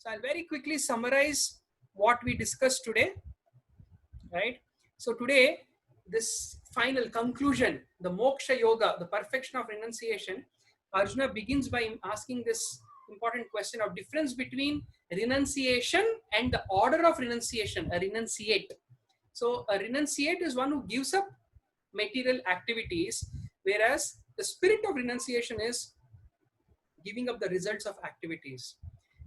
So I'll very quickly summarize what we discussed today, right? So today, this final conclusion, the moksha yoga, the perfection of renunciation, Arjuna begins by asking this important question of difference between renunciation and the order of renunciation, a renunciate. So a renunciate is one who gives up material activities, whereas the spirit of renunciation is giving up the results of activities.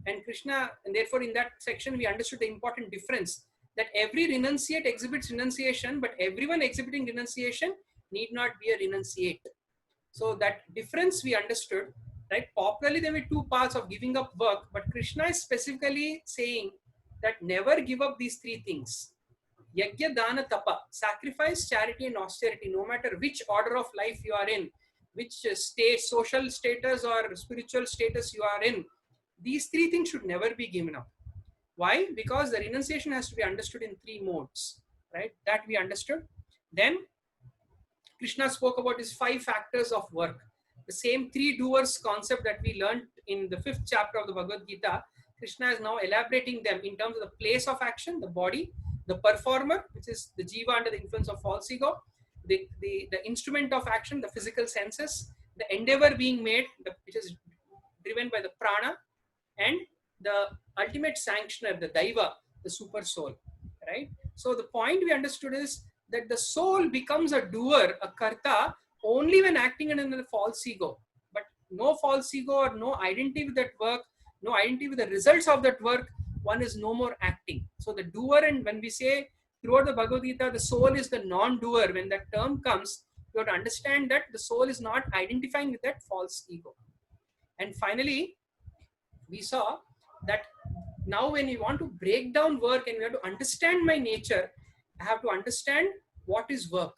And Krishna, and therefore in that section we understood the important difference that every renunciate exhibits renunciation, but everyone exhibiting renunciation need not be a renunciate. So that difference we understood, right? Popularly there were two paths of giving up work, but Krishna is specifically saying that never give up these three things. Yajna, dana, tapa, sacrifice, charity and austerity, no matter which order of life you are in, which state, social status or spiritual status you are in, these three things should never be given up. Why? Because the renunciation has to be understood in three modes, right? That we understood. Then Krishna spoke about his 5 factors of work. The same three doers concept that we learned in the 5th chapter of the Bhagavad Gita, Krishna is now elaborating them in terms of the place of action, the body, the performer, which is the jiva under the influence of false ego, the instrument of action, the physical senses, the endeavor being made, which is driven by the prana, and the ultimate sanctioner, the daiva, the super soul, right? So the point we understood is that the soul becomes a doer, a karta, only when acting under the false ego. But no false ego or no identity with that work, no identity with the results of that work, one is no more acting. So the doer, and when we say throughout the Bhagavad Gita, the soul is the non-doer, when that term comes, you have to understand that the soul is not identifying with that false ego. And finally, we saw that now when we want to break down work and we have to understand my nature, I have to understand what is work.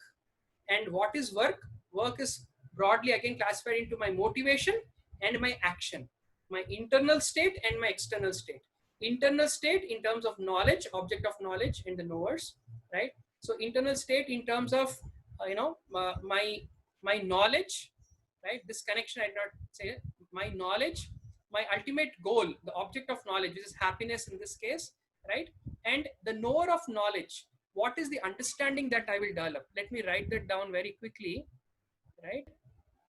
And what is work? Work is broadly again classified into my motivation and my action, my internal state and my external state. Internal state in terms of knowledge, object of knowledge and the knowers, right? So internal state in terms of my knowledge, right? This connection I did not say. My knowledge, my ultimate goal, the object of knowledge, which is happiness in this case, right? And the knower of knowledge, what is the understanding that I will develop? Let me write that down very quickly, right?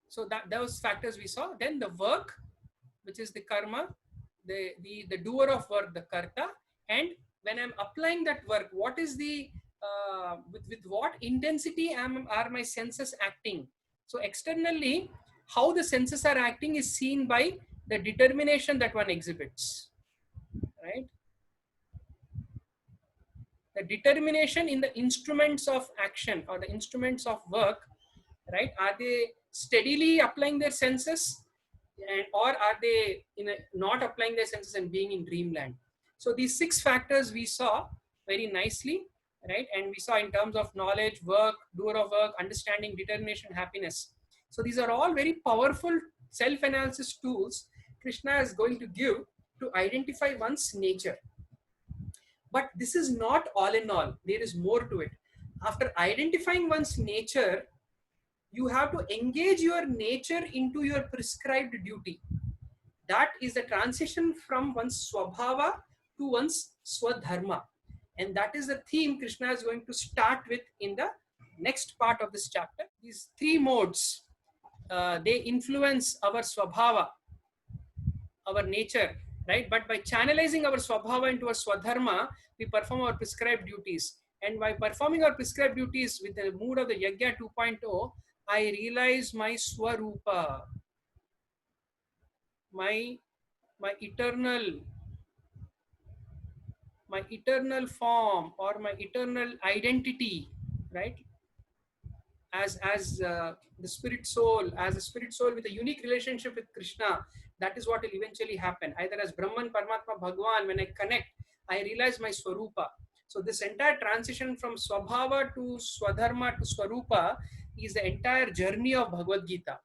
So that those factors we saw. Then the work, which is the karma, the doer of work, the karta, and when I'm applying that work, what is the with what intensity are my senses acting? So externally, how the senses are acting is seen by the determination that one exhibits, right? The determination in the instruments of action or the instruments of work, right? Are they steadily applying their senses, or are they not applying their senses and being in dreamland? So these 6 factors we saw very nicely, right? And we saw in terms of knowledge, work, doer of work, understanding, determination, happiness. So these are all very powerful self-analysis tools Krishna is going to give to identify one's nature. But this is not all in all. There is more to it. After identifying one's nature, you have to engage your nature into your prescribed duty. That is the transition from one's swabhava to one's swadharma. And that is the theme Krishna is going to start with in the next part of this chapter. These 3 modes, they influence our swabhava, our nature, right? But by channelizing our swabhava into our swadharma, we perform our prescribed duties. And by performing our prescribed duties with the mood of the Yajna 2.0, I realize my swarupa, my eternal form or my eternal identity, right? As the spirit soul, as a spirit soul with a unique relationship with Krishna. That is what will eventually happen. Either as Brahman, Paramatma, Bhagwan, when I connect, I realize my Swarupa. So this entire transition from Swabhava to Swadharma to Swarupa is the entire journey of Bhagavad Gita,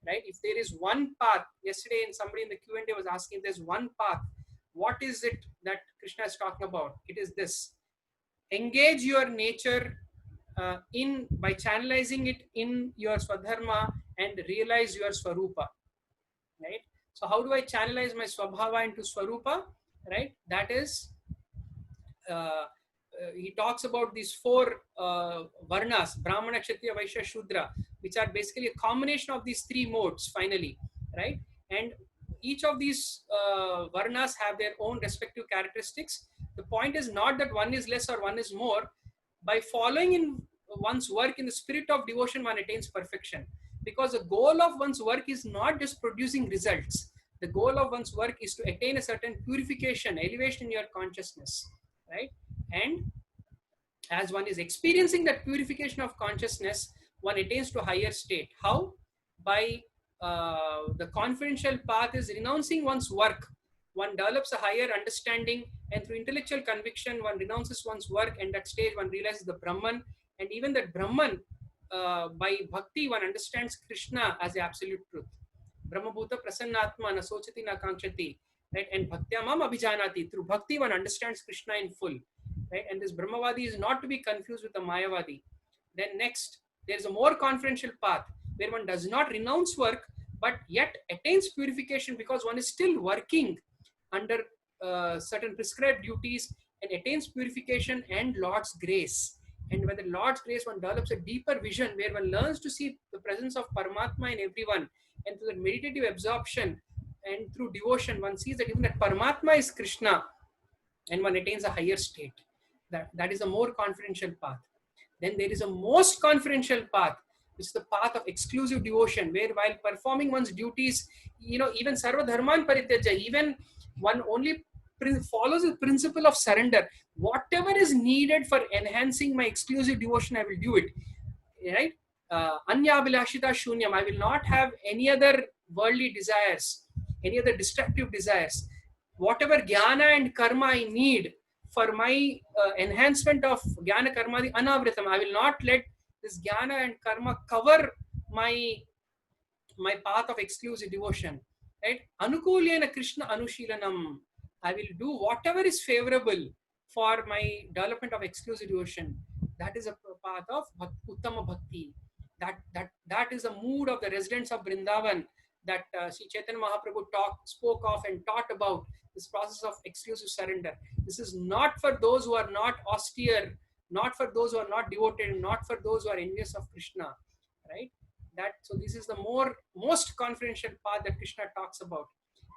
right? If there is one path, yesterday somebody in the Q&A was asking, there's one path, what is it that Krishna is talking about? It is this: engage your nature by channelizing it in your Swadharma and realize your Swarupa, right? So how do I channelize my Swabhava into Swarupa? right? That is, he talks about these four varnas, Brahmana, Kshatriya, Vaishya, Shudra, which are basically a combination of these three modes finally, right? And each of these varnas have their own respective characteristics. The point is not that one is less or one is more. By following in one's work in the spirit of devotion, one attains perfection. Because the goal of one's work is not just producing results. The goal of one's work is to attain a certain purification, elevation in your consciousness, right? And as one is experiencing that purification of consciousness, one attains to a higher state. How? By the confidential path is renouncing one's work. One develops a higher understanding, and through intellectual conviction, one renounces one's work, and at stage one realizes the Brahman. And even that Brahman, by bhakti, one understands Krishna as the absolute truth. Brahmabhuta prasannatma na sochati na kankshati, right? And bhaktyamam abhijanati. Through bhakti, one understands Krishna in full, right? And this Brahmavadi is not to be confused with the Mayavadi. Then next, there is a more confidential path where one does not renounce work, but yet attains purification because one is still working under certain prescribed duties and attains purification and Lord's grace. And by the Lord's grace, one develops a deeper vision where one learns to see the presence of Paramatma in everyone. And through the meditative absorption and through devotion, one sees that even that Paramatma is Krishna, and one attains a higher state. That is a more confidential path. Then there is a most confidential path, which is the path of exclusive devotion, where while performing one's duties, even Sarva Dharman Parityaja, even one only follows the principle of surrender. Whatever is needed for enhancing my exclusive devotion, I will do it. Right? Anya Abhilashita Shunyam. I will not have any other worldly desires, any other destructive desires. Whatever jnana and karma I need for my enhancement of jnana karma, the anavritam, I will not let this jnana and karma cover my path of exclusive devotion. Right? Anukulyena Krishna Anushilanam. I will do whatever is favorable for my development of exclusive devotion. That is a path of Uttama Bhakti. That is the mood of the residents of Vrindavan that Sri Chaitanya Mahaprabhu spoke of and taught about, this process of exclusive surrender. This is not for those who are not austere, not for those who are not devoted, not for those who are envious of Krishna, right? So this is the most confidential path that Krishna talks about.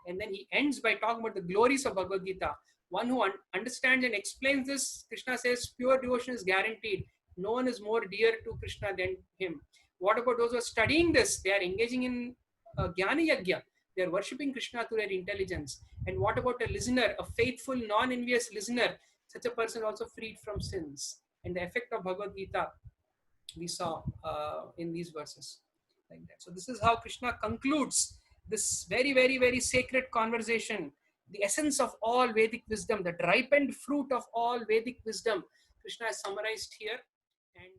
And then he ends by talking about the glories of Bhagavad Gita. One who understands and explains this, Krishna says, pure devotion is guaranteed. No one is more dear to Krishna than him. What about those who are studying this? They are engaging in Jnana Yagya. They are worshipping Krishna through their intelligence. And what about a listener, a faithful, non-envious listener? Such a person also freed from sins. And the effect of Bhagavad Gita we saw in these verses. Like that. So this is how Krishna concludes this very, very, very sacred conversation. The essence of all Vedic wisdom, the ripened fruit of all Vedic wisdom, Krishna has summarized here. And